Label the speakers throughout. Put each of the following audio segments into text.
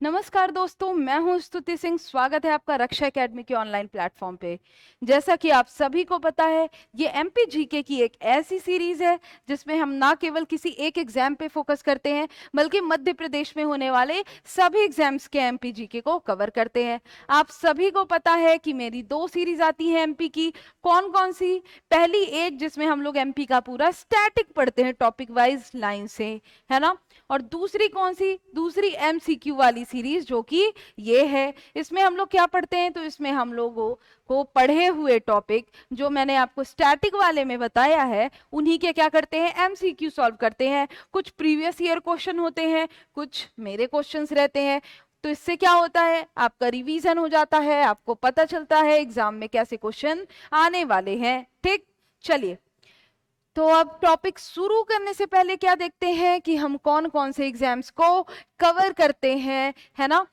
Speaker 1: नमस्कार दोस्तों, मैं हूं स्तुति सिंह। स्वागत है आपका रक्षा एकेडमी के ऑनलाइन प्लेटफॉर्म पे। जैसा कि आप सभी को पता है, ये एमपीजीके की एक ऐसी सीरीज है जिसमें हम ना केवल किसी एक एग्जाम पे फोकस करते हैं, बल्कि मध्य प्रदेश में होने वाले सभी एग्जाम्स के एमपीजीके को कवर करते हैं। आप सभी को पता है कि मेरी 2 सीरीज आती हैं एमपी की। कौन कौन सी? पहली एक जिसमें हम लोग एमपी का पूरा स्टैटिक पढ़ते हैं टॉपिक वाइज लाइन से, है ना। और दूसरी कौन सी? दूसरी एमसीक्यू वाली सीरीज जो कि ये है। इसमें हम लोग क्या पढ़ते हैं? तो इसमें हम लोगों को पढ़े हुए टॉपिक जो मैंने आपको स्टैटिक वाले में बताया है, उन्हीं के क्या करते हैं? एमसीक्यू सॉल्व करते हैं। कुछ प्रीवियस ईयर क्वेश्चन होते हैं, कुछ मेरे क्वेश्चंस रहते हैं। तो इससे क्या होता है? आपका रिवीजन हो जाता है, आपको पता चलता है एग्जाम में कैसे क्वेश्चन आने वाले हैं। ठीक, चलिए। तो अब टॉपिक शुरू करने से पहले क्या देखते हैं कि हम कौन कौन से एग्जाम्स को कवर करते हैं, है ना।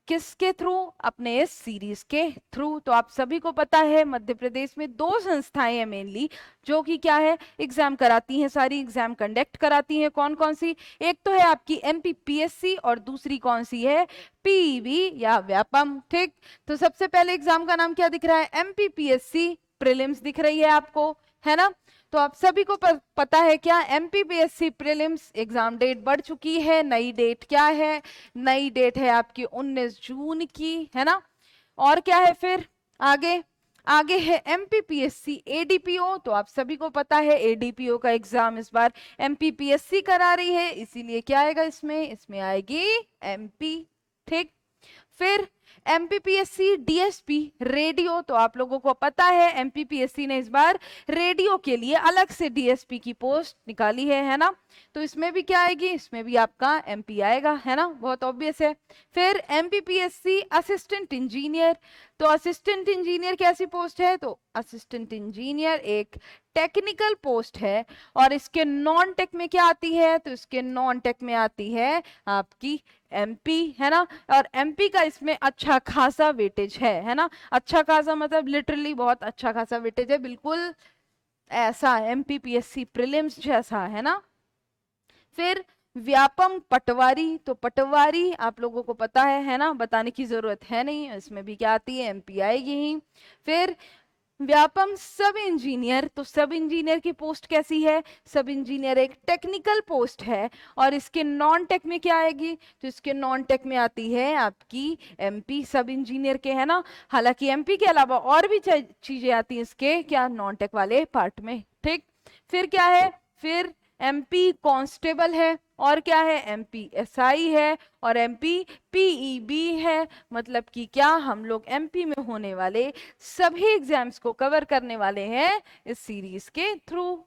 Speaker 1: किसके थ्रू? अपने इस सीरीज के थ्रू। तो आप सभी को पता है मध्य प्रदेश में 2 संस्थाएं हैं मेनली, जो कि क्या है? एग्जाम कराती हैं, सारी एग्जाम कंडक्ट कराती हैं। कौन कौन सी? एक तो है आपकी एमपीपीएससी और दूसरी कौन सी है? पीईबी या व्यापम। ठीक, तो सबसे पहले एग्जाम का नाम क्या दिख रहा है? एमपीपीएससी प्रीलिम्स दिख रही है आपको, है ना। तो आप सभी को पता है क्या? एमपीपीएससी प्रीलिम्स एग्जाम डेट बढ़ चुकी है। नई डेट क्या है? नई डेट है आपकी 19 जून की, है ना। और क्या है फिर आगे? आगे है एमपीपीएससी एडीपीओ। तो आप सभी को पता है एडीपीओ का एग्जाम इस बार एमपीपीएससी करा रही है, इसीलिए क्या आएगा इसमें? इसमें आएगी एमपी। ठीक, फिर एमपीपीएससी डीएसपी रेडियो। तो आप लोगों को पता है एमपीपीएससी ने इस बार रेडियो के लिए अलग से डीएसपी की पोस्ट निकाली है ना। तो इसमें भी क्या आएगी? इसमें भी आपका एमपी आएगा, है ना, बहुत ऑब्वियस है। फिर एमपीपीएससी असिस्टेंट इंजीनियर। तो असिस्टेंट इंजीनियर कैसी पोस्ट है? तो असिस्टेंट इंजीनियर एक टेक्निकल पोस्ट है। और इसके नॉन टेक में क्या आती है? तो इसके नॉन टेक में आती है आपकी एमपी, है ना। और एमपी का इसमें अच्छा खासा वेटेज है ना। अच्छा खासा मतलब लिटरली बहुत अच्छा खासा वेटेज है, बिल्कुल ऐसा एमपीपीएससी प्रीलिम्स जैसा, है ना। फिर व्यापम पटवारी। तो पटवारी आप लोगों को पता है ना, बताने की जरूरत है नहीं, इसमें भी क्या आती है? एमपी आएगी ही। फिर व्यापम सब इंजीनियर। तो सब इंजीनियर की पोस्ट कैसी है? सब इंजीनियर एक टेक्निकल पोस्ट है। और इसके नॉन टेक में क्या आएगी? तो इसके नॉन टेक में आती है आपकी एमपी सब इंजीनियर के, है ना। हालांकि एमपी के अलावा और भी चीजें आती हैं इसके क्या? नॉन टेक वाले पार्ट में। ठीक, फिर क्या है? फिर एमपी कांस्टेबल है। और क्या है? एमपी एसआई है। और एमपी पीईबी है। मतलब कि क्या? हम लोग एमपी में होने वाले सभी एग्जाम्स को कवर करने वाले हैं इस सीरीज के थ्रू।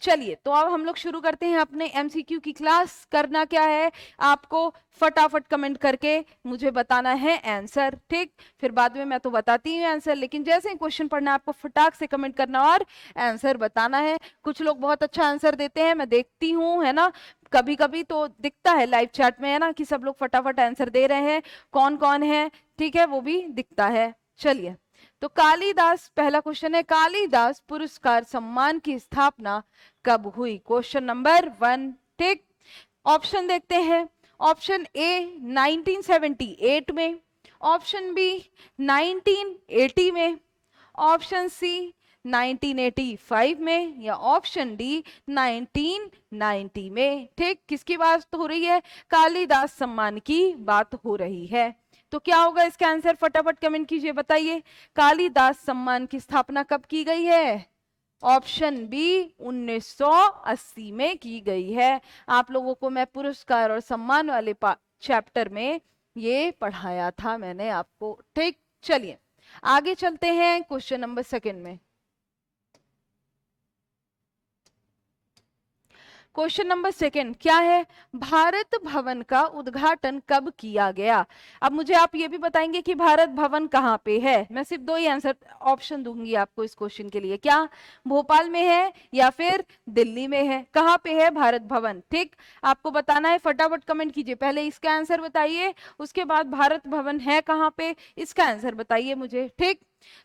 Speaker 1: चलिए, तो अब हम लोग शुरू करते हैं अपने एमसीक्यू की क्लास। करना क्या है? आपको फटाफट कमेंट करके मुझे बताना है आंसर। ठीक, फिर बाद में मैं तो बताती हूँ आंसर, लेकिन जैसे ही क्वेश्चन पढ़ना आपको फटाक से कमेंट करना और आंसर बताना है। कुछ लोग बहुत अच्छा आंसर देते हैं, मैं देखती हूँ, है ना। कभी कभी तो दिखता है लाइव चैट में, है ना, कि सब लोग फटाफट आंसर दे रहे हैं। कौन कौन है, ठीक है, वो भी दिखता है। चलिए, तो कालिदास, पहला क्वेश्चन है, कालिदास पुरस्कार सम्मान की स्थापना कब हुई? Question number 1। ठीक, ऑप्शन देखते हैं। ऑप्शन ए 1978 में, ऑप्शन बी 1980 में, ऑप्शन सी 1985 में, या ऑप्शन डी 1990 में। ठीक, किसकी बात हो रही है? कालिदास सम्मान की बात हो रही है। तो क्या होगा इसका आंसर? फटाफट कमेंट कीजिए, बताइए। कालिदास सम्मान की स्थापना कब की गई है? ऑप्शन बी 1980 में की गई है। आप लोगों को मैं पुरस्कार और सम्मान वाले चैप्टर में ये पढ़ाया था मैंने आपको। ठीक, चलिए आगे चलते हैं क्वेश्चन नंबर 2 में। क्वेश्चन नंबर 2 क्या है? भारत भवन का उद्घाटन कब किया गया? अब मुझे आप ये भी बताएंगे कि भारत भवन कहाँ पे है। मैं सिर्फ 2 ही आंसर ऑप्शन दूंगी आपको इस क्वेश्चन के लिए। क्या भोपाल में है या फिर दिल्ली में है? कहाँ पे है भारत भवन? ठीक, आपको बताना है, फटाफट कमेंट कीजिए। पहले इसका आंसर बताइए, उसके बाद भारत भवन है कहाँ पे, इसका आंसर बताइए मुझे। ठीक,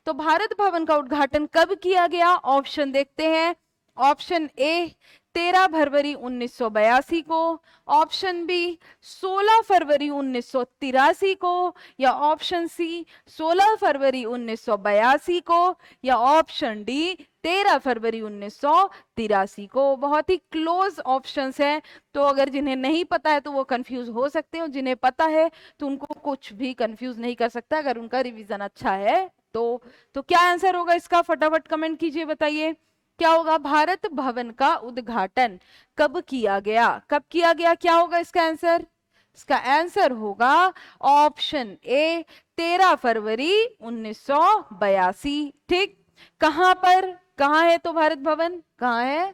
Speaker 1: तो भारत भवन का उद्घाटन कब किया गया? ऑप्शन देखते हैं। ऑप्शन ए 13 फरवरी 1982 को, ऑप्शन बी 16 फरवरी 1983 को, या ऑप्शन सी 16 फरवरी 1982 को, या ऑप्शन डी 13 फरवरी 1983 को। बहुत ही क्लोज ऑप्शंस हैं, तो अगर जिन्हें नहीं पता है तो वो कंफ्यूज हो सकते हैं, और जिन्हें पता है तो उनको कुछ भी कंफ्यूज नहीं कर सकता अगर उनका रिवीजन अच्छा है तो क्या आंसर होगा इसका, फटाफट कमेंट कीजिए, बताइए क्या होगा। भारत भवन का उद्घाटन कब किया गया, कब किया गया, क्या होगा इसका आंसर। इसका आंसर होगा ऑप्शन ए 13 फरवरी 1982। ठीक, कहां पर, कहां है तो भारत भवन कहां है,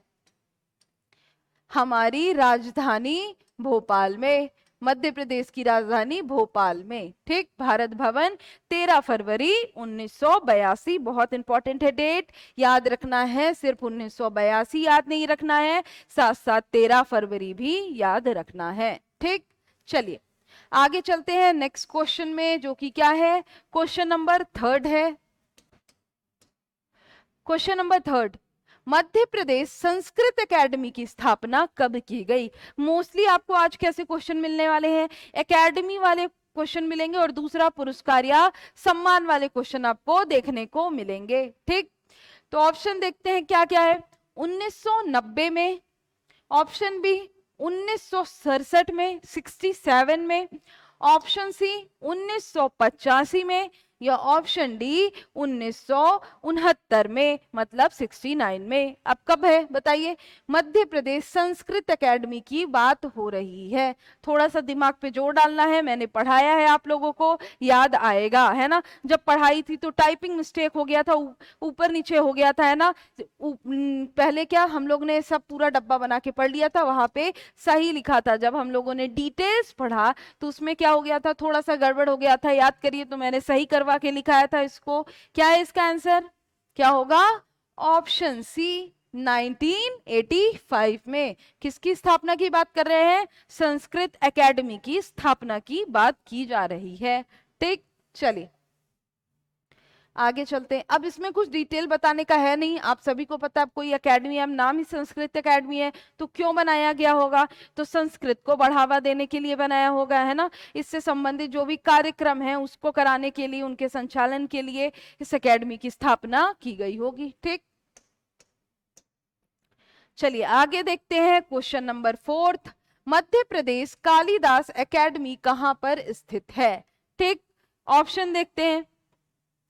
Speaker 1: हमारी राजधानी भोपाल में, मध्य प्रदेश की राजधानी भोपाल में। ठीक, भारत भवन 13 फरवरी 1982, बहुत इंपॉर्टेंट है डेट, याद रखना है, सिर्फ 1982 याद नहीं रखना है, साथ साथ 13 फरवरी भी याद रखना है। ठीक, चलिए आगे चलते हैं नेक्स्ट क्वेश्चन में, जो कि क्या है, क्वेश्चन नंबर 3 है। Question number 3, Madhya Pradesh Sanskrit academy की स्थापना कब की गई। मोस्टली आपको आज कैसे क्वेश्चन मिलने वाले हैं, एकेडमी वाले क्वेश्चन मिलेंगे, और दूसरा पुरस्कार या सम्मान वाले क्वेश्चन आपको देखने को मिलेंगे। ठीक, तो ऑप्शन देखते हैं क्या क्या है। 1990 में, ऑप्शन बी 1967 में, 67 में, ऑप्शन सी 1985 में, या ऑप्शन डी 1969 में, मतलब 69 में। अब कब है बताइए, मध्य प्रदेश संस्कृत एकेडमी की बात हो रही है। थोड़ा सा दिमाग पे जोर डालना है, मैंने पढ़ाया है, आप लोगों को याद आएगा, है ना। जब पढ़ाई थी तो टाइपिंग मिस्टेक हो गया था, ऊपर नीचे हो गया था, है ना। पहले क्या हम लोग ने सब पूरा डब्बा बना के पढ़ लिया था, वहां पे सही लिखा था। जब हम लोगों ने डिटेल्स पढ़ा तो उसमें क्या हो गया था, थोड़ा सा गड़बड़ हो गया था, याद करिए, तो मैंने सही करवा के लिखाया था इसको। क्या है इसका आंसर, क्या होगा, ऑप्शन सी 1985 में। किसकी स्थापना की बात कर रहे हैं, संस्कृत एकेडमी की स्थापना की बात की जा रही है। ठीक, चलिए आगे चलते हैं। अब इसमें कुछ डिटेल बताने का है नहीं, आप सभी को पता है, कोई एकेडमी है, नाम ही संस्कृत एकेडमी है, तो क्यों बनाया गया होगा, तो संस्कृत को बढ़ावा देने के लिए बनाया होगा, है ना। इससे संबंधित जो भी कार्यक्रम है उसको कराने के लिए, उनके संचालन के लिए इस एकेडमी की स्थापना की गई होगी। ठीक, चलिए आगे देखते हैं question number 4, Madhya Pradesh Kalidas academy कहां पर स्थित है। ठीक, ऑप्शन देखते हैं।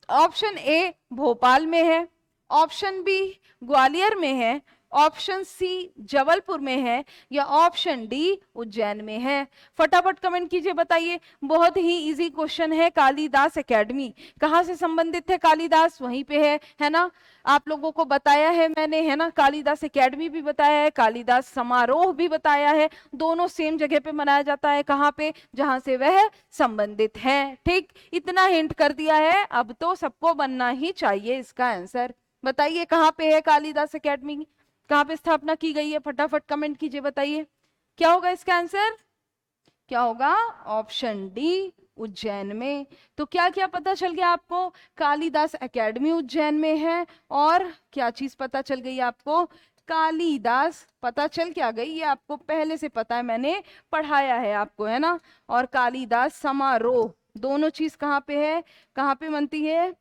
Speaker 1: ऑप्शन ए भोपाल में है, ऑप्शन बी ग्वालियर में है, ऑप्शन सी जबलपुर में है, या ऑप्शन डी उज्जैन में है। फटाफट कमेंट कीजिए, बताइए। बहुत ही इजी क्वेश्चन है। कालिदास एकेडमी कहाँ से संबंधित है, कालिदास वहीं पे है ना। आप लोगों को बताया है मैंने, है ना, कालिदास एकेडमी भी बताया है, कालिदास समारोह भी बताया है, दोनों सेम जगह पे मनाया जाता है, कहाँ पे, जहां से वह संबंधित है। ठीक, इतना हिंट कर दिया है, अब तो सबको बनना ही चाहिए इसका आंसर। बताइए कहाँ पे है कालिदास एकेडमी, कहां पे स्थापना की गई है, फटाफट कमेंट कीजिए, बताइए क्या होगा इसका आंसर, क्या होगा, ऑप्शन डी उज्जैन में। तो क्या क्या पता चल गया आपको, कालिदास एकेडमी उज्जैन में है, और क्या चीज पता चल गई आपको, कालिदास पता चल क्या गई, ये आपको पहले से पता है, मैंने पढ़ाया है आपको, है ना। और कालिदास समारोह, दोनों चीज कहाँ पे है, कहाँ पे बनती है,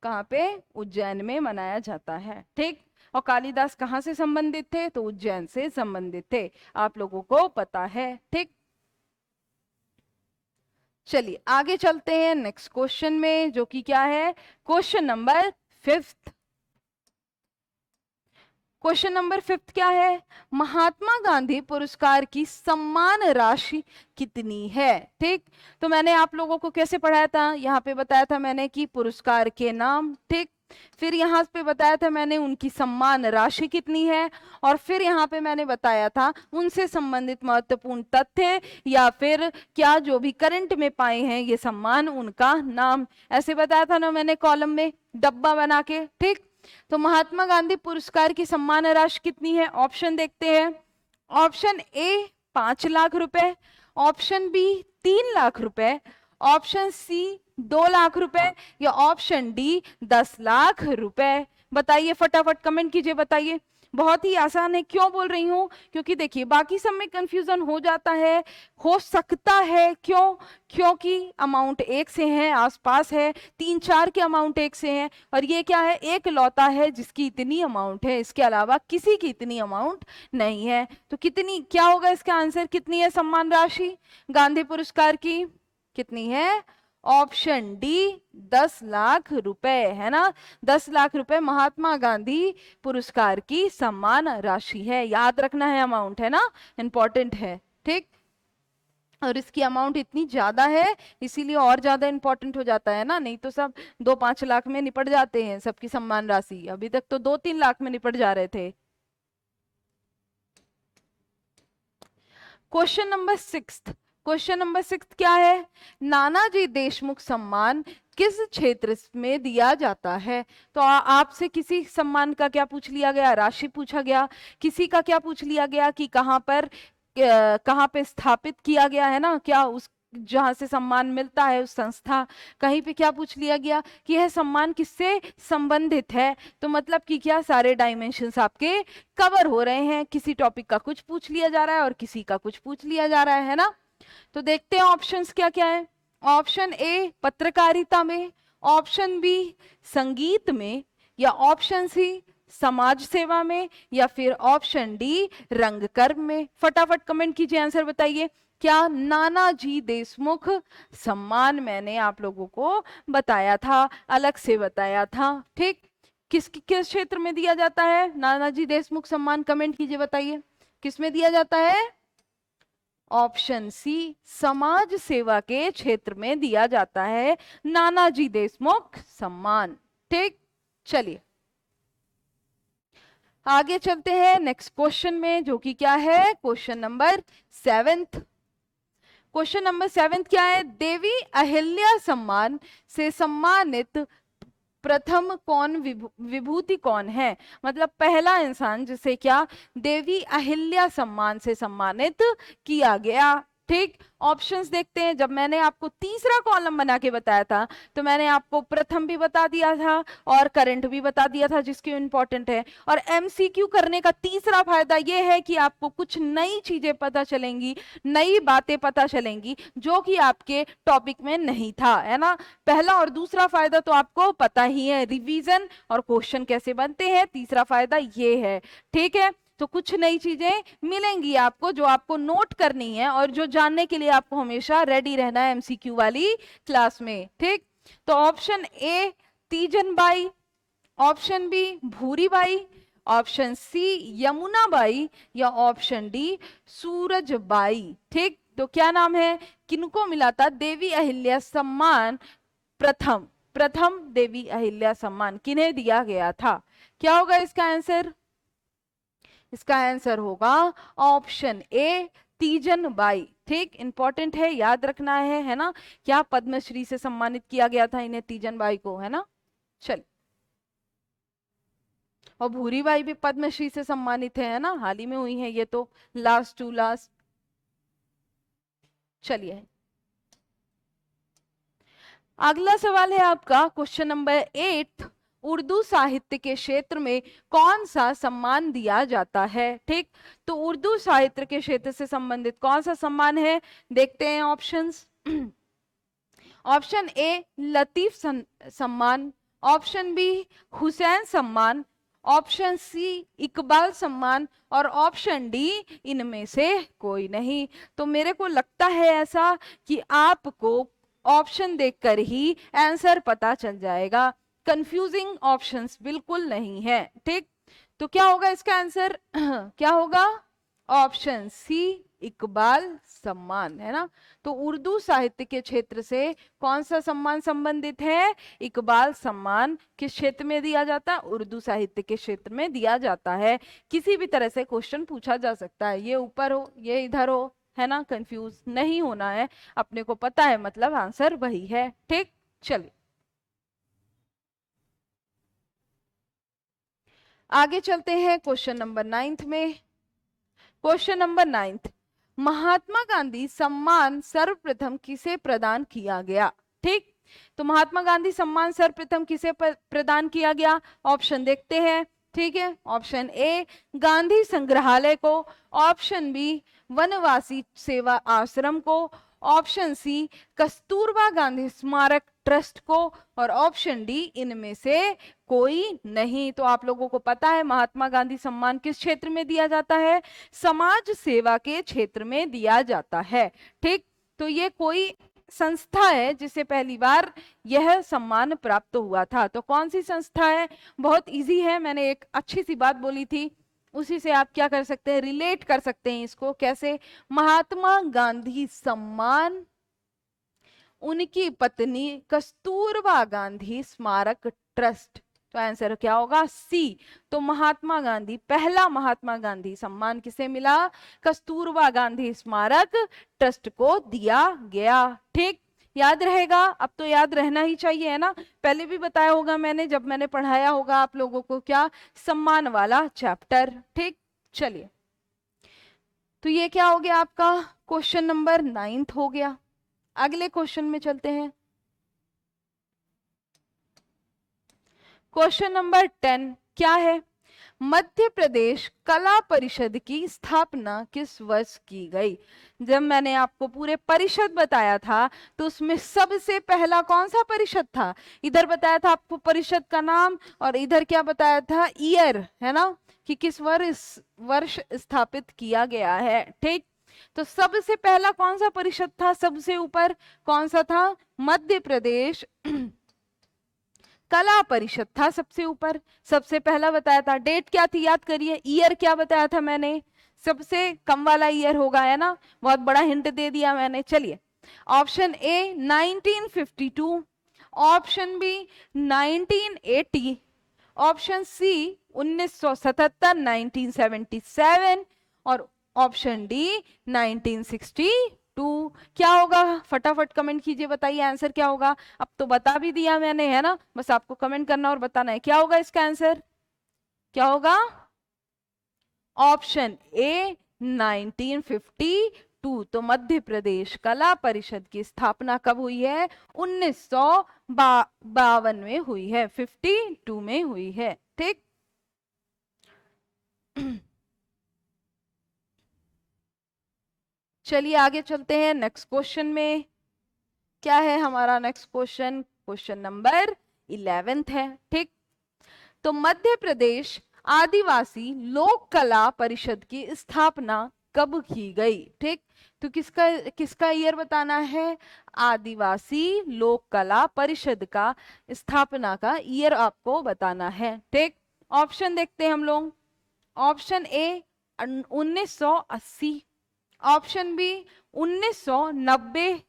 Speaker 1: कहाँ पे, उज्जैन में मनाया जाता है। ठीक, और कालिदास कहाँ से संबंधित थे, तो उज्जैन से संबंधित थे, आप लोगों को पता है। ठीक, चलिए आगे चलते हैं नेक्स्ट क्वेश्चन में, जो कि क्या है, क्वेश्चन नंबर 5। क्वेश्चन नंबर 5 क्या है, महात्मा गांधी पुरस्कार की सम्मान राशि कितनी है। ठीक, तो मैंने आप लोगों को कैसे पढ़ाया था, यहाँ पे बताया था मैंने कि पुरस्कार के नाम, ठीक, फिर यहाँ पे बताया था मैंने उनकी सम्मान राशि कितनी है, और फिर यहाँ पे मैंने बताया था उनसे संबंधित महत्वपूर्ण तथ्य, या फिर क्या जो भी करंट में पाए हैं ये सम्मान, उनका नाम, ऐसे बताया था ना मैंने कॉलम में डब्बा बना के। ठीक, तो महात्मा गांधी पुरस्कार की सम्मान राशि कितनी है, ऑप्शन देखते हैं। ऑप्शन ए 5 लाख रुपए, ऑप्शन बी 3 लाख रुपए, ऑप्शन सी 2 लाख रुपए, या ऑप्शन डी 10 लाख रुपए। बताइए फटाफट कमेंट कीजिए, बताइए। बहुत ही आसान है। क्यों बोल रही हूँ? क्योंकि देखिए बाकी सब में कंफ्यूजन हो जाता है, हो सकता है। क्यों? क्योंकि अमाउंट एक से है, आसपास है, 3-4 के अमाउंट एक से हैं, और ये क्या है, एक लौता है जिसकी इतनी अमाउंट है, इसके अलावा किसी की इतनी अमाउंट नहीं है। तो कितनी, क्या होगा इसका आंसर, कितनी है सम्मान राशि गांधी पुरस्कार की? कितनी है? ऑप्शन डी, 10 लाख रुपए, है ना। 10 लाख रुपए महात्मा गांधी पुरस्कार की सम्मान राशि है। याद रखना है, अमाउंट है ना, इंपॉर्टेंट है, ठीक। और इसकी अमाउंट इतनी ज्यादा है इसीलिए और ज्यादा इंपॉर्टेंट हो जाता है ना, नहीं तो सब 2-5 लाख में निपट जाते हैं सबकी सम्मान राशि, अभी तक तो 2-3 लाख में निपट जा रहे थे। क्वेश्चन नंबर 6, क्वेश्चन नंबर 6 क्या है? नानाजी देशमुख सम्मान किस क्षेत्र में दिया जाता है? तो आपसे किसी सम्मान का क्या पूछ लिया गया? राशि पूछा गया। किसी का क्या पूछ लिया गया कि कहाँ पे स्थापित किया गया है ना, क्या उस जहां से सम्मान मिलता है उस संस्था। कहीं पे क्या पूछ लिया गया कि यह सम्मान किससे संबंधित है। तो मतलब कि क्या सारे डायमेंशंस आपके कवर हो रहे हैं। किसी टॉपिक का कुछ पूछ लिया जा रहा है और किसी का कुछ पूछ लिया जा रहा है ना। तो देखते हैं ऑप्शंस क्या क्या है। ऑप्शन ए पत्रकारिता में, ऑप्शन बी संगीत में, या ऑप्शन सी समाज सेवा में, या फिर ऑप्शन डी रंगकर्म में। फटाफट कमेंट कीजिए, आंसर बताइए। क्या नानाजी देशमुख सम्मान मैंने आप लोगों को बताया था, अलग से बताया था, ठीक। किस क्षेत्र में दिया जाता है नानाजी देशमुख सम्मान? कमेंट कीजिए, बताइए किस में दिया जाता है। ऑप्शन सी समाज सेवा के क्षेत्र में दिया जाता है नानाजी देशमुख सम्मान, ठीक। चलिए आगे चलते हैं नेक्स्ट क्वेश्चन में, जो कि क्या है, क्वेश्चन नंबर 7। क्वेश्चन नंबर 7 क्या है? देवी अहिल्या सम्मान से सम्मानित प्रथम कौन, विभूति कौन है? मतलब पहला इंसान जिसे क्या देवी अहिल्या सम्मान से सम्मानित किया गया, ठीक। ऑप्शंस देखते हैं। जब मैंने आपको तीसरा कॉलम बना के बताया था तो मैंने आपको प्रथम भी बता दिया था और करंट भी बता दिया था जिसकी इंपॉर्टेंट है। और एमसीक्यू करने का तीसरा फायदा यह है कि आपको कुछ नई चीजें पता चलेंगी, नई बातें पता चलेंगी जो कि आपके टॉपिक में नहीं था, है ना। पहला और दूसरा फायदा तो आपको पता ही है, रिवीजन और क्वेश्चन कैसे बनते हैं, तीसरा फायदा ये है, ठीक है। तो कुछ नई चीजें मिलेंगी आपको जो आपको नोट करनी है और जो जानने के लिए आपको हमेशा रेडी रहना है एमसीक्यू वाली क्लास में, ठीक। तो option A Teejan Bai, option B Bhuri Bai, option C Yamuna Bai, या ऑप्शन डी सूरज बाई, ठीक। तो क्या नाम है, किनको मिला था देवी अहिल्या सम्मान? प्रथम देवी अहिल्या सम्मान किन्हें दिया गया था? क्या होगा इसका आंसर? इसका आंसर होगा ऑप्शन ए तीजन बाई, ठीक। इंपॉर्टेंट है, याद रखना है ना। क्या पद्मश्री से सम्मानित किया गया था इन्हें, तीजन बाई को, है ना। चल, और भूरी बाई भी पद्मश्री से सम्मानित है ना, हाल ही में हुई है ये तो, लास्ट टू लास्ट। चलिए अगला सवाल है आपका क्वेश्चन नंबर 8। उर्दू साहित्य के क्षेत्र में कौन सा सम्मान दिया जाता है, ठीक। तो उर्दू साहित्य के क्षेत्र से संबंधित कौन सा सम्मान है, देखते हैं ऑप्शंस। ऑप्शन ए लतीफ सम्मान, ऑप्शन बी हुसैन सम्मान, ऑप्शन सी इकबाल सम्मान, और ऑप्शन डी इनमें से कोई नहीं। तो मेरे को लगता है ऐसा कि आपको ऑप्शन देखकर ही आंसर पता चल जाएगा। कंफ्यूजिंग ऑप्शंस बिल्कुल नहीं है, ठीक। तो क्या होगा इसका आंसर? क्या होगा? ऑप्शन सी इकबाल सम्मान, है ना। तो उर्दू साहित्य के क्षेत्र से कौन सा सम्मान संबंधित है? इकबाल सम्मान किस क्षेत्र में दिया जाता है? उर्दू साहित्य के क्षेत्र में दिया जाता है। किसी भी तरह से क्वेश्चन पूछा जा सकता है, ये ऊपर हो ये इधर हो, है ना। कंफ्यूज नहीं होना है, अपने को पता है मतलब आंसर वही है, ठीक। चलिए आगे चलते हैं क्वेश्चन नंबर 9 में। क्वेश्चन नंबर 9, महात्मा गांधी सम्मान सर्वप्रथम किसे प्रदान किया गया, ठीक। तो महात्मा गांधी सम्मान सर्वप्रथम किसे प्रदान किया गया? ऑप्शन देखते हैं। ठीक है, ऑप्शन ए गांधी संग्रहालय को, ऑप्शन बी वनवासी सेवा आश्रम को, ऑप्शन सी कस्तूरबा गांधी स्मारक ट्रस्ट को, और ऑप्शन डी इनमें से कोई नहीं। तो आप लोगों को पता है महात्मा गांधी सम्मान किस क्षेत्र में दिया जाता है? समाज सेवा के क्षेत्र में दिया जाता है। ठीक, तो ये कोई संस्था है जिसे पहली बार यह सम्मान प्राप्त हुआ था। तो कौन सी संस्था है? बहुत इजी है, मैंने एक अच्छी सी बात बोली थी, उसी से आप क्या कर सकते हैं, रिलेट कर सकते हैं इसको। कैसे? महात्मा गांधी सम्मान उनकी पत्नी कस्तूरबा गांधी स्मारक ट्रस्ट। तो आंसर क्या होगा? सी। तो महात्मा गांधी, पहला महात्मा गांधी सम्मान किसे मिला? कस्तूरबा गांधी स्मारक ट्रस्ट को दिया गया। ठीक, याद रहेगा, अब तो याद रहना ही चाहिए, है ना। पहले भी बताया होगा मैंने, जब मैंने पढ़ाया होगा आप लोगों को क्या, सम्मान वाला चैप्टर। ठीक, चलिए, तो ये क्या हो गया आपका, क्वेश्चन नंबर 9 हो गया। अगले क्वेश्चन में चलते हैं। क्वेश्चन नंबर 10 क्या है? मध्य प्रदेश कला परिषद की स्थापना किस वर्ष की गई? जब मैंने आपको पूरे परिषद बताया था तो उसमें सबसे पहला कौन सा परिषद था? इधर बताया था आपको परिषद का नाम, और इधर क्या बताया था? ईयर, है ना, कि किस वर्ष स्थापित किया गया है। ठीक, तो सबसे पहला कौन सा परिषद था? सबसे ऊपर कौन सा था? मध्य प्रदेश कला परिषद था सबसे ऊपर, सबसे पहला बताया था। डेट क्या थी याद करिए, ईयर क्या बताया था मैंने? सबसे कम वाला ईयर होगा, है ना, बहुत बड़ा हिंट दे दिया मैंने। चलिए, option A 1952, option B 1980, option C 1977 1977, और ऑप्शन डी 1962। क्या होगा? फटाफट कमेंट कीजिए, बताइए आंसर क्या होगा। अब तो बता भी दिया मैंने, है ना, बस आपको कमेंट करना और बताना है क्या होगा इसका आंसर। क्या होगा? Option A 1952। तो मध्य प्रदेश कला परिषद की स्थापना कब हुई है? 1952 में हुई है, 52 में हुई है। ठीक, चलिए आगे चलते हैं नेक्स्ट क्वेश्चन में। क्या है हमारा नेक्स्ट क्वेश्चन? क्वेश्चन नंबर 11 है। ठीक, तो मध्य प्रदेश आदिवासी लोक कला परिषद की स्थापना कब की गई? ठीक, तो किसका किसका ईयर बताना है? आदिवासी लोक कला परिषद का स्थापना का ईयर आपको बताना है। ठीक, ऑप्शन देखते हैं हम लोग। Option A 1980, option B 1990,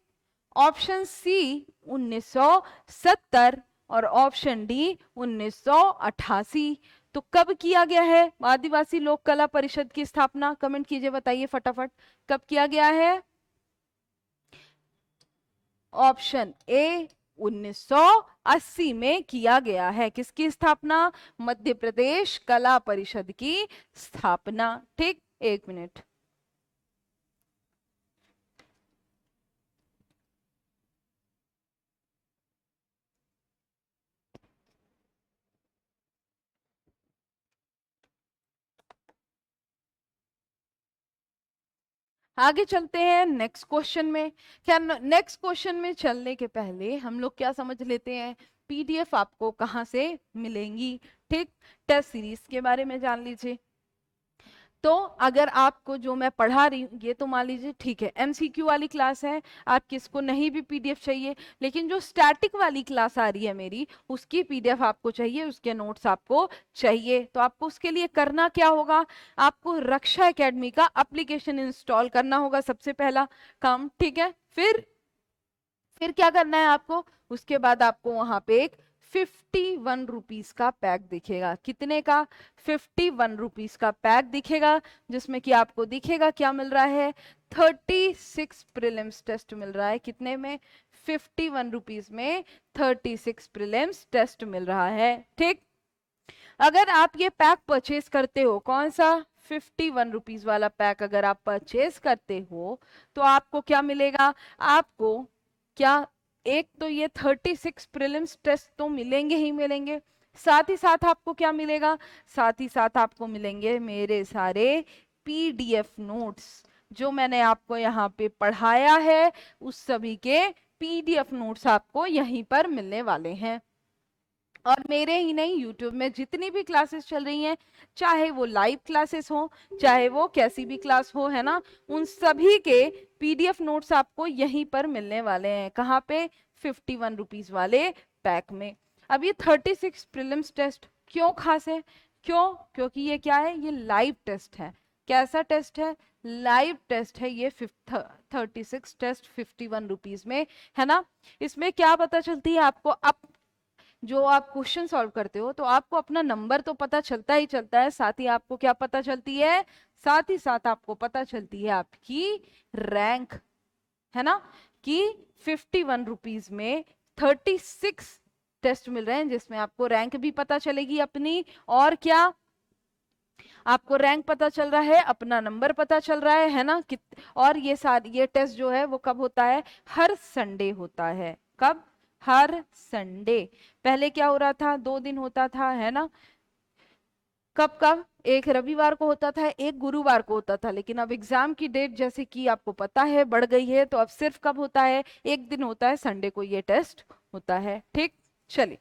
Speaker 1: option C 1970, और ऑप्शन डी 1988। तो कब किया गया है आदिवासी लोक कला परिषद की स्थापना? कमेंट कीजिए, बताइए फटाफट, कब किया गया है? ऑप्शन ए 1980 में किया गया है। किसकी स्थापना? मध्य प्रदेश कला परिषद की स्थापना। ठीक, एक मिनट। आगे चलते हैं नेक्स्ट क्वेश्चन में। क्या नेक्स्ट क्वेश्चन में चलने के पहले हम लोग क्या समझ लेते हैं, पीडीएफ आपको कहाँ से मिलेंगी। ठीक, टेस्ट सीरीज के बारे में जान लीजिए। तो अगर आपको जो मैं पढ़ा रही हूँ ये तो मान लीजिए ठीक है एमसीक्यू वाली क्लास है, आप किसको नहीं भी पीडीएफ चाहिए, लेकिन जो स्टैटिक वाली क्लास आ रही है मेरी उसकी पीडीएफ आपको चाहिए, उसके नोट्स आपको चाहिए। तो आपको उसके लिए करना क्या होगा? आपको रक्षा एकेडमी का एप्लीकेशन इंस्टॉल करना होगा, सबसे पहला काम। ठीक है, फिर क्या करना है आपको? उसके बाद आपको वहां पे एक 51 रुपीज का पैक दिखेगा। कितने का? 51 रुपीज का पैक दिखेगा, जिसमें कि आपको दिखेगा क्या मिल रहा है? 36 प्रीलिम्स टेस्ट मिल रहा है। कितने में? 51 रुपीज में 36 प्रीलिम्स टेस्ट मिल रहा है। ठीक, अगर आप ये पैक परचेज करते हो, कौन सा? 51 रुपीज वाला पैक अगर आप परचेज करते हो तो आपको क्या मिलेगा? आपको क्या, एक तो ये 36 प्रीलिम्स टेस्ट तो मिलेंगे ही मिलेंगे, साथ ही साथ आपको क्या मिलेगा, साथ ही साथ आपको मिलेंगे मेरे सारे पीडीएफ नोट्स, जो मैंने आपको यहाँ पे पढ़ाया है उस सभी के पीडीएफ नोट्स आपको यहीं पर मिलने वाले हैं। और मेरे ही नहीं, यूट्यूब में जितनी भी क्लासेस चल रही हैं, चाहे वो लाइव क्लासेस हो, चाहे वो कैसी भी क्लास हो, है ना, उन सभी के पीडीएफ नोट्स आपको यहीं पर मिलने वाले हैं। कहाँ पे, 51 रुपीज वाले पैक में। अब ये 36 प्रीलिम्स टेस्ट क्यों खास है, क्यों, क्योंकि ये क्या है, ये लाइव टेस्ट है। कैसा टेस्ट है, लाइव टेस्ट है ये। 36 टेस्ट 51 रुपीज में, है ना। इसमें क्या पता चलती है आपको, अब जो आप क्वेश्चन सॉल्व करते हो तो आपको अपना नंबर तो पता चलता ही चलता है, साथ ही आपको क्या पता चलती है, साथ ही साथ आपको पता चलती है आपकी रैंक, है ना, कि 51 रुपीज में 36 टेस्ट मिल रहे हैं, जिसमें आपको रैंक भी पता चलेगी अपनी, और क्या, आपको रैंक पता चल रहा है, अपना नंबर पता चल रहा है ना। और ये टेस्ट जो है वो कब होता है, हर संडे होता है। कब, हर संडे। पहले क्या हो रहा था, 2 दिन होता था, है ना। कब कब, एक रविवार को होता था, एक गुरुवार को होता था, लेकिन अब एग्जाम की डेट जैसे कि आपको पता है बढ़ गई है, तो अब सिर्फ कब होता है, एक दिन होता है, संडे को ये टेस्ट होता है। ठीक, चलिए।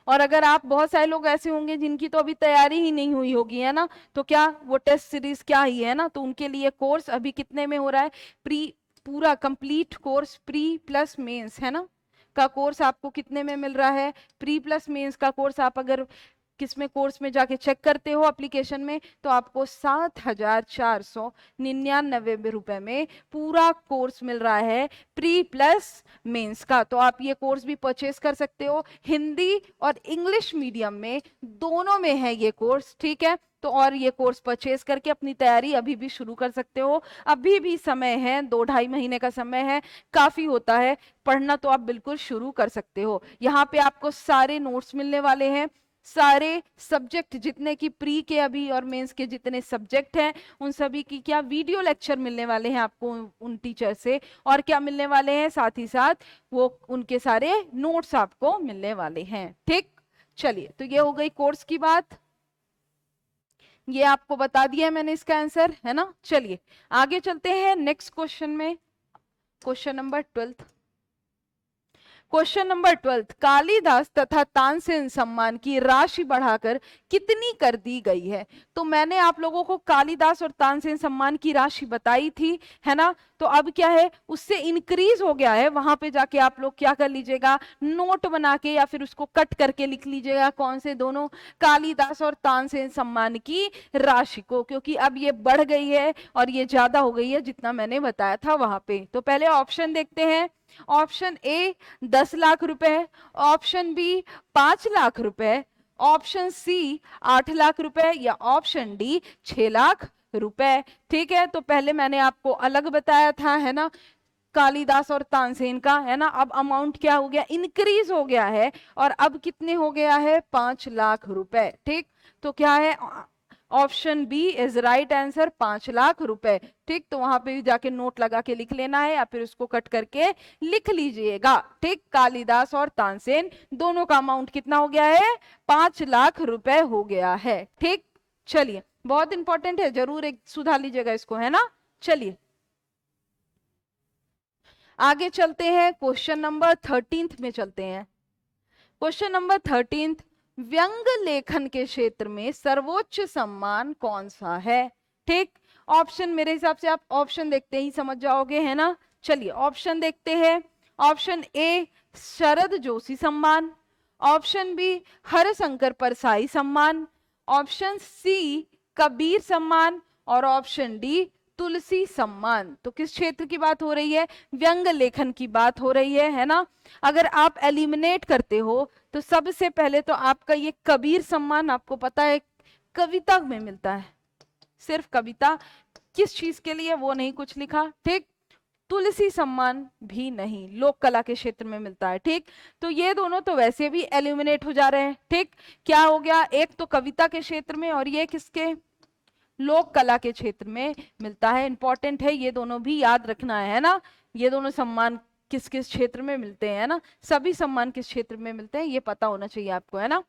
Speaker 1: और अगर आप, बहुत सारे लोग ऐसे होंगे जिनकी तो अभी तैयारी ही नहीं हुई होगी, है ना, तो क्या वो टेस्ट सीरीज क्या ही है ना, तो उनके लिए कोर्स अभी कितने में हो रहा है, पूरा complete course pre plus mains, है ना, का कोर्स आपको कितने में मिल रहा है। प्री प्लस मेंस का कोर्स आप अगर किसमें, कोर्स में जाके चेक करते हो एप्लीकेशन में, तो आपको 7,499 रुपए में पूरा कोर्स मिल रहा है प्री प्लस मेंस का। तो आप ये कोर्स भी परचेस कर सकते हो, हिंदी और इंग्लिश मीडियम में दोनों में है ये कोर्स, ठीक है। तो और ये कोर्स परचेस करके अपनी तैयारी अभी भी शुरू कर सकते हो, अभी भी समय है, 2-2.5 महीने का समय है, काफी होता है पढ़ना, तो आप बिल्कुल शुरू कर सकते हो। यहाँ पे आपको सारे नोट्स मिलने वाले हैं, सारे सब्जेक्ट जितने की प्री के अभी और मेंस के जितने सब्जेक्ट हैं, उन सभी की क्या वीडियो लेक्चर मिलने वाले हैं आपको उन टीचर से, और क्या मिलने वाले हैं, साथ ही साथ वो उनके सारे नोट्स आपको मिलने वाले हैं। ठीक, चलिए, तो ये हो गई कोर्स की बात, ये आपको बता दिया मैंने इसका आंसर, है ना। चलिए आगे चलते हैं नेक्स्ट क्वेश्चन में, question number 12। Question number 12, Kalidas तथा तानसेन सम्मान की राशि बढ़ाकर कितनी कर दी गई है। तो मैंने आप लोगों को कालिदास और तानसेन सम्मान की राशि बताई थी, है ना। तो अब क्या है, उससे इंक्रीज हो गया है, वहां पे जाके आप लोग क्या कर लीजिएगा, नोट बना के या फिर उसको कट करके लिख लीजिएगा, कौन से, दोनों, कालिदास और तानसेन सम्मान की राशि को, क्योंकि अब ये बढ़ गई है और ये ज्यादा हो गई है जितना मैंने बताया था वहां पे। तो पहले ऑप्शन देखते हैं। ऑप्शन ए 10 लाख रुपए, ऑप्शन बी 5 लाख रुपए, ऑप्शन सी 8 लाख रुपए, या ऑप्शन डी 6 लाख रुपए। ठीक है, तो पहले मैंने आपको अलग बताया था, है ना, कालिदास और तानसेन का, है ना। अब अमाउंट क्या हो गया, इंक्रीज हो गया है, और अब कितने हो गया है, 5 लाख रुपए। ठीक, तो क्या है, option B is right answer, 5 lakh रुपए। ठीक, तो वहां पे जाके नोट लगा के लिख लेना है, या फिर उसको कट करके लिख लीजिएगा। ठीक, कालिदास और तानसेन दोनों का अमाउंट कितना हो गया है, 5 लाख रुपए हो गया है। ठीक, चलिए, बहुत इंपॉर्टेंट है, जरूर एक सुधार लीजिएगा इसको, है ना। चलिए आगे चलते हैं, क्वेश्चन नंबर 13 में चलते हैं। क्वेश्चन नंबर 13, व्यंग लेखन के क्षेत्र में सर्वोच्च सम्मान कौन सा है। ठीक, ऑप्शन मेरे हिसाब से आप ऑप्शन देखते ही समझ जाओगे, है ना। चलिए ऑप्शन देखते हैं। ऑप्शन ए शरद जोशी सम्मान, ऑप्शन बी हरशंकर परसाई सम्मान, ऑप्शन सी कबीर सम्मान, और ऑप्शन डी तुलसी सम्मान। तो किस क्षेत्र की बात हो रही है, व्यंग लेखन की बात हो रही है ना। अगर आप एलिमिनेट करते हो तो सबसे पहले तो आपका ये कबीर सम्मान, आपको पता है कविता में मिलता है, सिर्फ कविता, किस चीज के लिए वो नहीं कुछ लिखा। ठीक, तुलसी सम्मान भी नहीं, लोक कला के क्षेत्र में मिलता है। ठीक, तो ये दोनों तो वैसे भी एलिमिनेट हो जा रहे हैं। ठीक, क्या हो गया, एक तो कविता के क्षेत्र में और ये किसके, लोक कला के क्षेत्र में मिलता है। इंपॉर्टेंट है, ये दोनों भी याद रखना है ना, ये दोनों सम्मान किस किस क्षेत्र में मिलते हैं, है ना, सभी सम्मान किस क्षेत्र में मिलते हैं ये पता होना चाहिए आपको, है ना।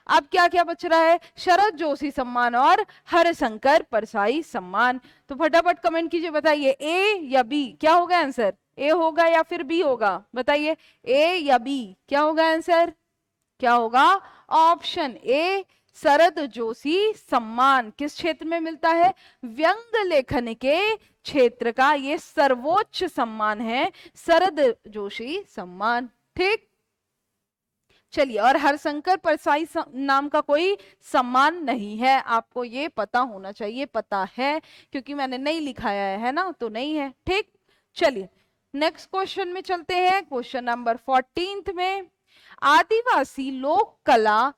Speaker 1: अब क्या क्या बच रहा है, शरद जोशी सम्मान और हरशंकर परसाई सम्मान। तो फटाफट कमेंट कीजिए, बताइए ए या बी क्या होगा आंसर, ए होगा या फिर बी होगा, बताइए ए या बी क्या होगा आंसर, क्या होगा, ऑप्शन ए शरद जोशी सम्मान किस क्षेत्र में मिलता है, व्यंग लेखन के क्षेत्र का ये सर्वोच्च सम्मान है शरद जोशी सम्मान। ठीक, चलिए, और हरशंकर परसाई नाम का कोई सम्मान नहीं है, आपको ये पता होना चाहिए, पता है क्योंकि मैंने नहीं लिखाया है ना, तो नहीं है। ठीक, चलिए नेक्स्ट क्वेश्चन में चलते हैं, क्वेश्चन नंबर 14 में, आदिवासी लोक कला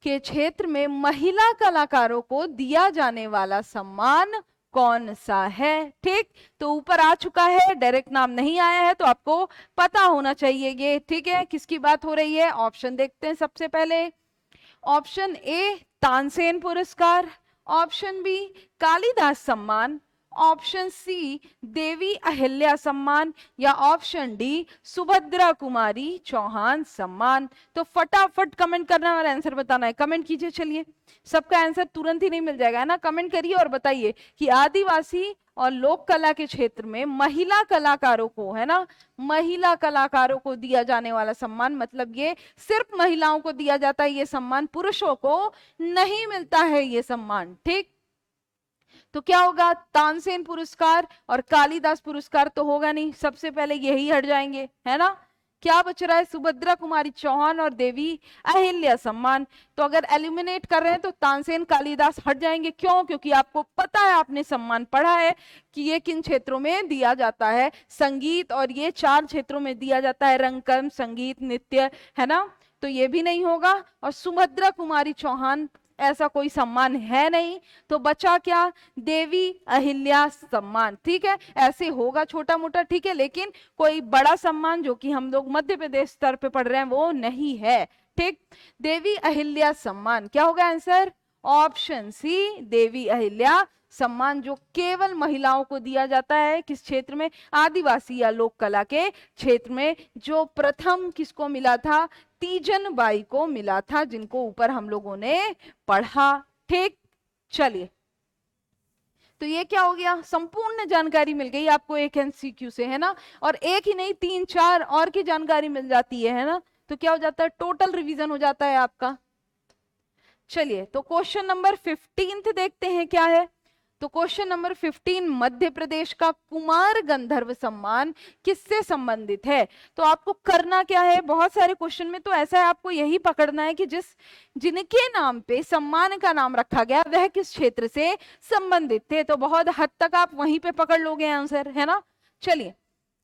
Speaker 1: के क्षेत्र में महिला कलाकारों को दिया जाने वाला सम्मान कौन सा है। ठीक, तो ऊपर आ चुका है, डायरेक्ट नाम नहीं आया है, तो आपको पता होना चाहिए ये। ठीक है, किसकी बात हो रही है, ऑप्शन देखते हैं सबसे पहले। ऑप्शन ए तानसेन पुरस्कार, ऑप्शन बी कालिदास सम्मान, ऑप्शन सी देवी अहिल्या सम्मान, या ऑप्शन डी सुभद्रा कुमारी चौहान सम्मान। तो फटाफट कमेंट करना और आंसर बताना है, कमेंट कीजिए। चलिए, सबका आंसर तुरंत ही नहीं मिल जाएगा, है ना, कमेंट करिए और बताइए कि आदिवासी और लोक कला के क्षेत्र में महिला कलाकारों को, है ना, महिला कलाकारों को दिया जाने वाला सम्मान, मतलब ये सिर्फ महिलाओं को दिया जाता है ये सम्मान, पुरुषों को नहीं मिलता है ये सम्मान। ठीक, तो क्या होगा, तानसेन पुरस्कार और कालिदास पुरस्कार तो होगा नहीं, सबसे पहले यही हट जाएंगे, है ना। क्या बच रहा है, सुभद्रा कुमारी चौहान और देवी अहिल्या सम्मान। तो अगर एलिमिनेट कर रहे हैं तो तानसेन कालिदास हट जाएंगे, क्यों, क्योंकि आपको पता है, आपने सम्मान पढ़ा है कि ये किन क्षेत्रों में दिया जाता है, संगीत, और ये 4 क्षेत्रों में दिया जाता है, रंगकर्म, संगीत, नृत्य, है ना, तो ये भी नहीं होगा। और सुभद्रा कुमारी चौहान ऐसा कोई सम्मान है नहीं, तो बचा क्या, देवी अहिल्या सम्मान। ठीक है, ऐसे होगा छोटा मोटा, ठीक है, लेकिन कोई बड़ा सम्मान जो कि हम लोग मध्य प्रदेश स्तर पे पढ़ रहे हैं वो नहीं है। ठीक, देवी अहिल्या सम्मान क्या होगा answer, option C Devi Ahilya सम्मान, जो केवल महिलाओं को दिया जाता है, किस क्षेत्र में, आदिवासी या लोक कला के क्षेत्र में, जो प्रथम किसको मिला था, तीजन बाई को मिला था, जिनको ऊपर हम लोगों ने पढ़ा। ठीक, चलिए, तो ये क्या हो गया, संपूर्ण जानकारी मिल गई आपको एक एमसीक्यू से, है ना, और एक ही नहीं 3-4 और की जानकारी मिल जाती है ना, तो क्या हो जाता है, टोटल रिवीजन हो जाता है आपका। चलिए, तो क्वेश्चन नंबर 15 देखते हैं क्या है। तो क्वेश्चन नंबर 15, मध्य प्रदेश का कुमार गंधर्व सम्मान किससे संबंधित है। तो आपको करना क्या है, बहुत सारे क्वेश्चन में तो ऐसा है, आपको यही पकड़ना है कि जिनके नाम पे सम्मान का नाम रखा गया वह किस क्षेत्र से संबंधित थे, तो बहुत हद तक आप वहीं पे पकड़ लोगे आंसर, है ना। चलिए,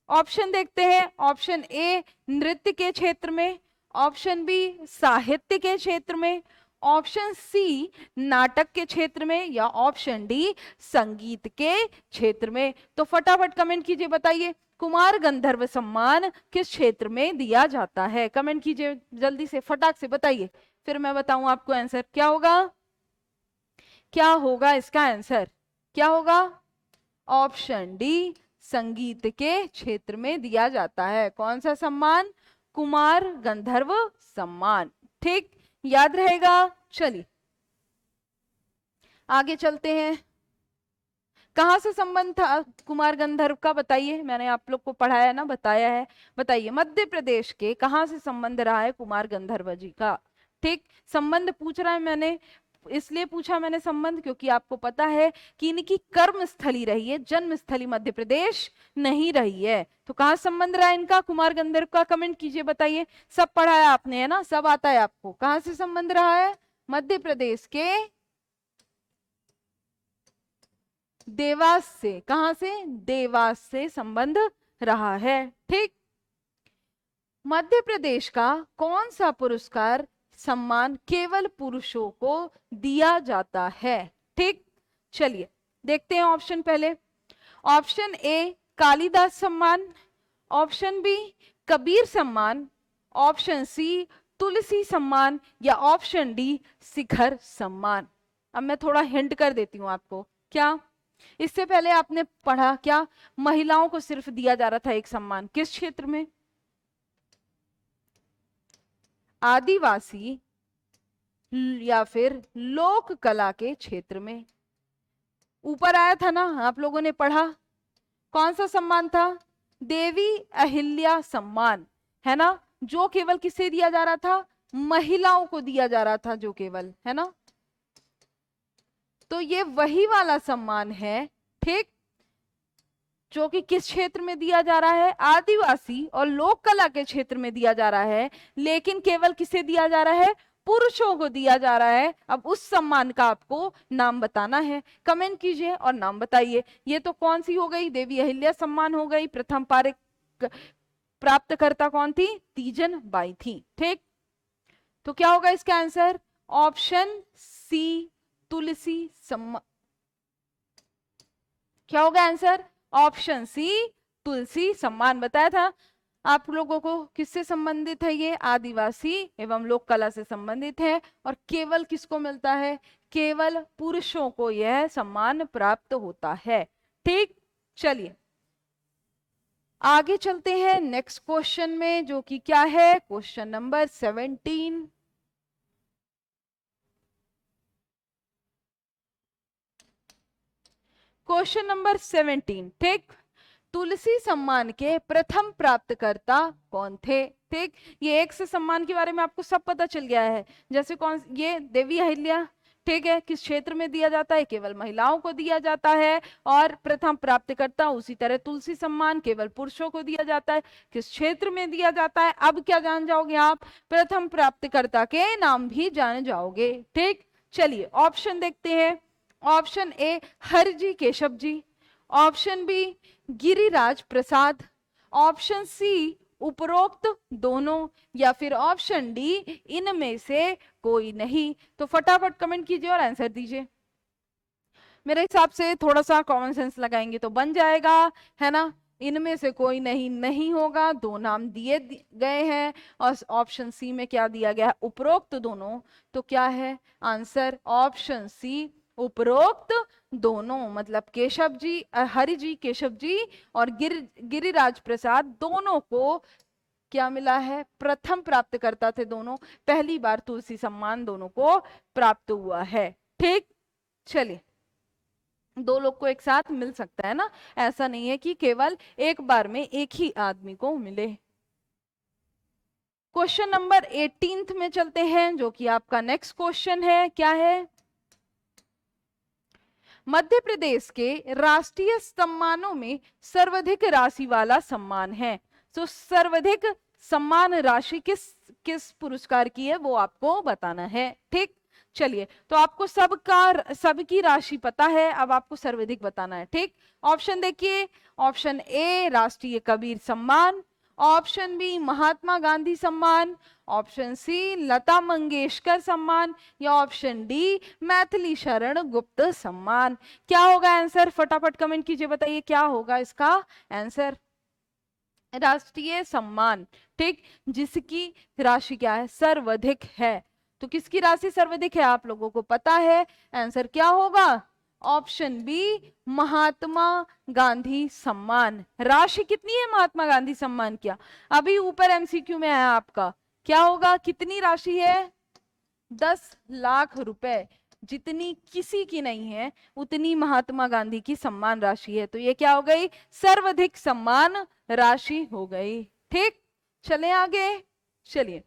Speaker 1: ऑप्शन देखते हैं, ऑप्शन ए नृत्य के क्षेत्र में, ऑप्शन बी साहित्य के क्षेत्र में, ऑप्शन सी नाटक के क्षेत्र में, या ऑप्शन डी संगीत के क्षेत्र में। तो फटाफट कमेंट कीजिए, बताइए कुमार गंधर्व सम्मान किस क्षेत्र में दिया जाता है, कमेंट कीजिए जल्दी से, फटाक से बताइए, फिर मैं बताऊं आपको आंसर क्या होगा, क्या होगा इसका आंसर, क्या होगा, ऑप्शन डी संगीत के क्षेत्र में दिया जाता है। कौन सा सम्मान, कुमार गंधर्व सम्मान। ठीक, याद रहेगा। चलिए आगे चलते हैं, कहां से संबंध था कुमार गंधर्व का, बताइए, मैंने आप लोग को पढ़ाया है ना, बताया है, बताइए मध्य प्रदेश के कहां से संबंध रहा है कुमार गंधर्व जी का। ठीक, संबंध पूछ रहा है, मैंने इसलिए पूछा मैंने संबंध क्योंकि आपको पता है कि इनकी कर्म स्थली रही है, जन्म स्थली मध्य प्रदेश नहीं रही है। तो कहां संबंध रहा है इनका कुमार गंधर्व का, कमेंट कीजिए, बताइए, सब पढ़ा है आपने, है ना, सब आता है आपको, कहां से संबंध रहा है, मध्य प्रदेश के देवास से, कहां से, देवास से संबंध रहा है। ठीक, मध्य प्रदेश का कौन सा पुरस्कार सम्मान केवल पुरुषों को दिया जाता है। ठीक, चलिए देखते हैं ऑप्शन पहले, ऑप्शन ए कालिदास सम्मान, ऑप्शन बी कबीर सम्मान, ऑप्शन सी तुलसी सम्मान, या ऑप्शन डी शिखर सम्मान। अब मैं थोड़ा हिंट कर देती हूं आपको, क्या, इससे पहले आपने पढ़ा क्या, महिलाओं को सिर्फ दिया जा रहा था एक सम्मान, किस क्षेत्र में, आदिवासी या फिर लोक कला के क्षेत्र में। ऊपर आया था ना, आप लोगों ने पढ़ा, कौन सा सम्मान था, देवी अहिल्या सम्मान, है ना, जो केवल किसे दिया जा रहा था, महिलाओं को दिया जा रहा था, जो केवल, है ना। तो ये वही वाला सम्मान है, ठीक, जो कि किस क्षेत्र में दिया जा रहा है, आदिवासी और लोक कला के क्षेत्र में दिया जा रहा है, लेकिन केवल किसे दिया जा रहा है, पुरुषों को दिया जा रहा है। अब उस सम्मान का आपको नाम बताना है, कमेंट कीजिए और नाम बताइए। ये तो कौन सी हो गई, देवी अहिल्या सम्मान हो गई, प्रथम पारिक प्राप्तकर्ता कौन थी, तीजन बाई थी, ठीक। तो क्या होगा इसका आंसर, ऑप्शन सी, तुलसी सम्मान। क्या होगा आंसर, ऑप्शन सी, तुलसी सम्मान। बताया था आप लोगों को किससे संबंधित है, ये आदिवासी एवं लोक कला से संबंधित है, और केवल किसको मिलता है, केवल पुरुषों को यह सम्मान प्राप्त होता है, ठीक। चलिए आगे चलते हैं नेक्स्ट क्वेश्चन में, जो कि क्या है, क्वेश्चन नंबर 17। क्वेश्चन नंबर 17, ठीक। तुलसी सम्मान के प्रथम प्राप्तकर्ता कौन थे, ठीक। ये एक से सम्मान के बारे में आपको सब पता चल गया है, जैसे कौन, ये देवी अहिल्या, ठीक है, किस क्षेत्र में दिया जाता है, केवल महिलाओं को दिया जाता है, और प्रथम प्राप्तकर्ता उसी तरह तुलसी सम्मान केवल पुरुषों को दिया जाता है, किस क्षेत्र में दिया जाता है। अब क्या जान जाओगे आप, प्रथम प्राप्तकर्ता के नाम भी जान जाओगे, ठीक। चलिए ऑप्शन देखते हैं, option A Harji Keshav ji, option B Giriraj Prasad, option C उपरोक्त दोनों, या फिर ऑप्शन डी इनमें से कोई नहीं। तो फटाफट कमेंट कीजिए और आंसर दीजिए। मेरे हिसाब से थोड़ा सा कॉमन सेंस लगाएंगे तो बन जाएगा, है ना। इनमें से कोई नहीं, नहीं होगा, दो नाम दिए गए हैं, और ऑप्शन सी में क्या दिया गया है, उपरोक्त दोनों। तो क्या है आंसर, ऑप्शन सी उपरोक्त दोनों, मतलब केशव जी, हरि जी, केशव जी और गिरिराज प्रसाद दोनों को क्या मिला है, प्रथम प्राप्तकर्ता थे दोनों, पहली बार तुलसी सम्मान दोनों को प्राप्त हुआ है, ठीक। चलिए दो लोग को एक साथ मिल सकता है ना, ऐसा नहीं है कि केवल एक बार में एक ही आदमी को मिले। क्वेश्चन नंबर 18 में चलते हैं, जो कि आपका नेक्स्ट क्वेश्चन है, क्या है, मध्य प्रदेश के राष्ट्रीय सम्मानों में सर्वाधिक राशि वाला सम्मान है। तो सर्वाधिक सम्मान राशि किस किस पुरस्कार की है, वो आपको बताना है, ठीक। चलिए तो आपको सबकी राशि पता है, अब आपको सर्वाधिक बताना है, ठीक। ऑप्शन देखिए, ऑप्शन ए राष्ट्रीय कबीर सम्मान, ऑप्शन बी महात्मा गांधी सम्मान, ऑप्शन सी लता मंगेशकर सम्मान, या ऑप्शन डी मैथिली शरण गुप्त सम्मान। क्या होगा आंसर, फटाफट कमेंट कीजिए, बताइए क्या होगा इसका आंसर, राष्ट्रीय सम्मान, ठीक, जिसकी राशि क्या है, सर्वाधिक है। तो किसकी राशि सर्वाधिक है आप लोगों को पता है, आंसर क्या होगा, ऑप्शन बी महात्मा गांधी सम्मान। राशि कितनी है महात्मा गांधी सम्मान, क्या अभी ऊपर एमसीक्यू में आया आपका, क्या होगा, कितनी राशि है, 10 लाख रुपए, जितनी किसी की नहीं है उतनी महात्मा गांधी की सम्मान राशि है। तो ये क्या हो गई, सर्वाधिक सम्मान राशि हो गई, ठीक। चले आगे, चलिए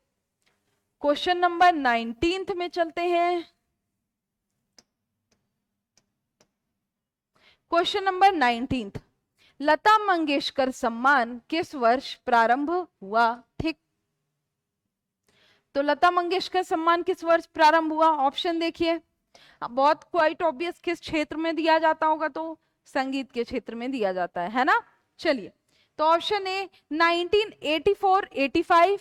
Speaker 1: क्वेश्चन नंबर 19 में चलते हैं। क्वेश्चन नंबर 19, लता मंगेशकर सम्मान किस वर्ष प्रारंभ हुआ, ठीक। तो लता मंगेशकर सम्मान किस वर्ष प्रारंभ हुआ, ऑप्शन देखिए, बहुत क्वाइट ऑब्वियस, किस क्षेत्र में दिया जाता होगा, तो संगीत के क्षेत्र में दिया जाता है ना। चलिए तो option A 1984-85,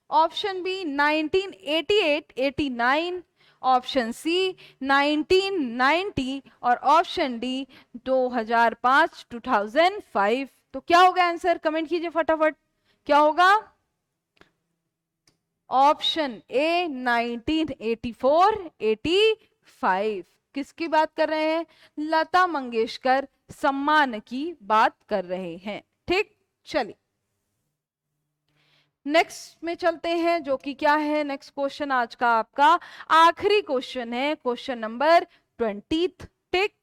Speaker 1: option B 1988-89, option C 1990, और ऑप्शन डी 2005-2005। तो क्या होगा आंसर, कमेंट कीजिए फटाफट, क्या होगा, ऑप्शन ए 1984-85, किसकी बात कर रहे हैं? लता मंगेशकर सम्मान की बात कर रहे हैं। ठीक, चलिए नेक्स्ट में चलते हैं, जो कि क्या है नेक्स्ट क्वेश्चन आज का आपका आखिरी क्वेश्चन है, क्वेश्चन नंबर 20। ठीक,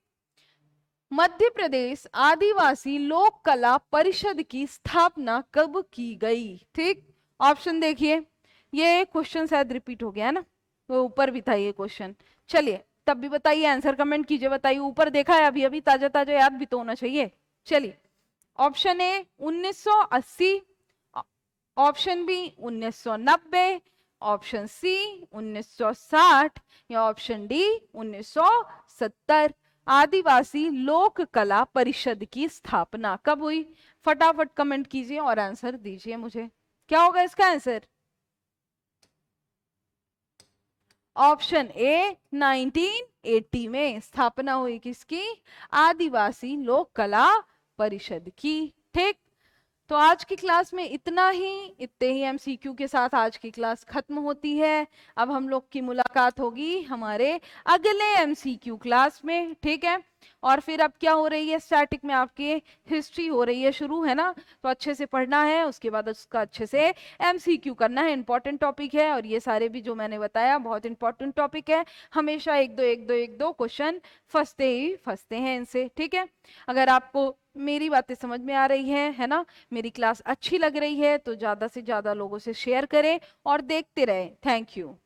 Speaker 1: मध्य प्रदेश आदिवासी लोक कला परिषद की स्थापना कब की गई? ठीक, ऑप्शन देखिए, ये क्वेश्चन शायद रिपीट हो गया है ना, वो ऊपर भी था ये क्वेश्चन। चलिए तब भी बताइए, आंसर कमेंट कीजिए, बताइए ऊपर देखा है अभी अभी, ताजा ताजा याद भी तो होना चाहिए। चलिए option A 1980, option B 1990, option C 1960 या ऑप्शन डी 1970। आदिवासी लोक कला परिषद की स्थापना कब हुई? फटाफट कमेंट कीजिए और आंसर दीजिए मुझे, क्या होगा इसका आंसर? ऑप्शन ए 1980 में स्थापना हुई किसकी? आदिवासी लोक कला परिषद की। ठीक, तो आज की क्लास में इतना ही, इतने ही एमसीक्यू के साथ आज की क्लास खत्म होती है। अब हम लोग की मुलाकात होगी हमारे अगले एमसीक्यू क्लास में, ठीक है। और फिर अब क्या हो रही है, स्टैटिक में आपके हिस्ट्री हो रही है शुरू, है ना, तो अच्छे से पढ़ना है, उसके बाद उसका अच्छे से एमसीक्यू करना है, इंपॉर्टेंट टॉपिक है। और ये सारे भी जो मैंने बताया बहुत इंपॉर्टेंट टॉपिक है, हमेशा एक दो क्वेश्चन फंसते ही फंसते हैं इनसे, ठीक है। अगर आपको मेरी बातें समझ में आ रही है ना, मेरी क्लास अच्छी लग रही है, तो ज्यादा से ज्यादा लोगों से शेयर करें और देखते रहें। Thank you.